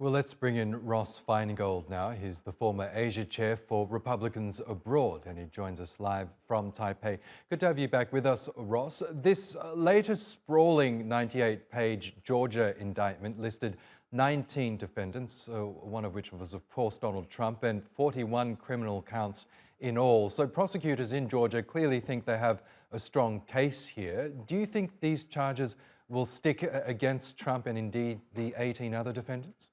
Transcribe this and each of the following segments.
Well, let's bring in Ross Feingold now. He's the former Asia chair for Republicans Abroad, and he joins us live from Taipei. Good to have you back with us, Ross. This latest sprawling 98-page Georgia indictment listed 19 defendants, one of which was, of course, Donald Trump, and 41 criminal counts in all. So prosecutors in Georgia clearly think they have a strong case here. Do you think these charges will stick against Trump and indeed the 18 other defendants?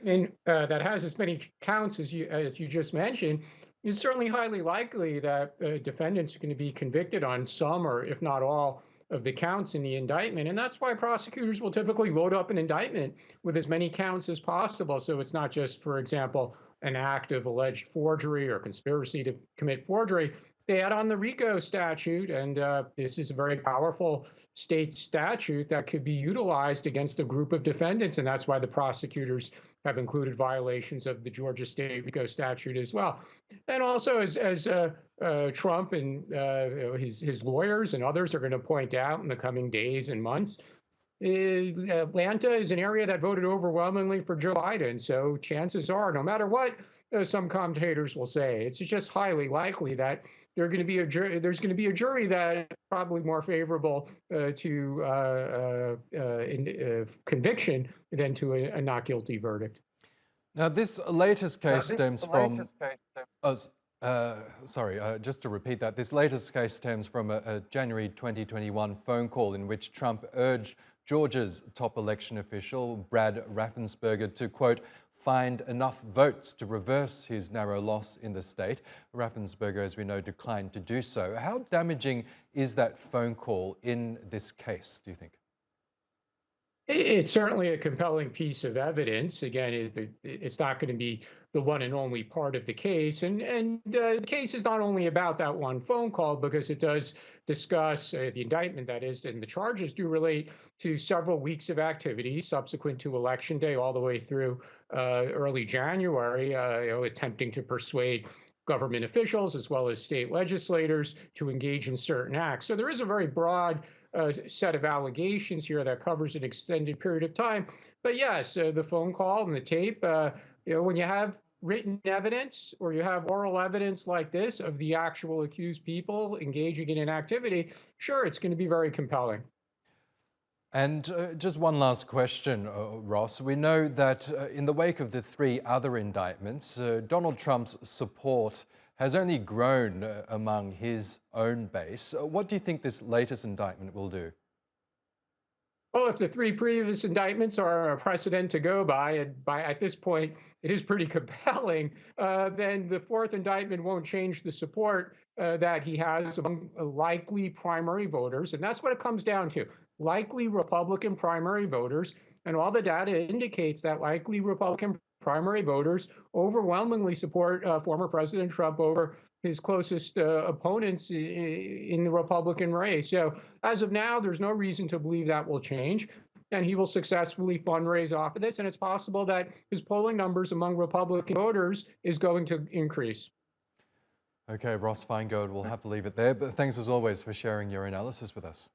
Indictment that has as many counts as you just mentioned, it's certainly highly likely that defendants are going to be convicted on some, or if not all, of the counts in the indictment. And that's why prosecutors will typically load up an indictment with as many counts as possible. So it's not just, for example, an act of alleged forgery or conspiracy to commit forgery. They add on the RICO statute, and this is a very powerful state statute that could be utilized against a group of defendants, and that's why the prosecutors have included violations of the Georgia state RICO statute as well. And also, as Trump and his lawyers and others are going to point out in the coming days and months, Atlanta is an area that voted overwhelmingly for Joe Biden. So chances are, no matter what some commentators will say, it's just highly likely that there's going to be a jury that is probably more favorable to conviction than to a not guilty verdict. Now, this latest case stems from... just to repeat that, this latest case stems from a January 2021 phone call in which Trump urged Georgia's top election official, Brad Raffensperger, to, quote, find enough votes to reverse his narrow loss in the state. Raffensperger, as we know, declined to do so. How damaging is that phone call in this case, do you think? It's certainly a compelling piece of evidence. Again, it's not going to be the one and only part of the case. And the case is not only about that one phone call, because it does discuss the indictment, that is, and the charges do relate to several weeks of activity subsequent to Election Day all the way through early January, attempting to persuade government officials as well as state legislators to engage in certain acts. So there is a very broad set of allegations here that covers an extended period of time. But yes, the phone call and the tape, when you have written evidence or you have oral evidence like this of the actual accused people engaging in an activity, sure, it's going to be very compelling. And just one last question, Ross. We know that in the wake of the three other indictments, Donald Trump's support has only grown among his own base. What do you think this latest indictment will do? Well, if the three previous indictments are a precedent to go by, and at this point it is pretty compelling, then the fourth indictment won't change the support that he has among likely primary voters. And that's what it comes down to, likely Republican primary voters. And all the data indicates that likely Republican primary voters overwhelmingly support former President Trump over his closest opponents in the Republican race. So as of now, there's no reason to believe that will change, and he will successfully fundraise off of this. And it's possible that his polling numbers among Republican voters is going to increase. Okay, Ross Feingold, we'll have to leave it there. But thanks as always for sharing your analysis with us.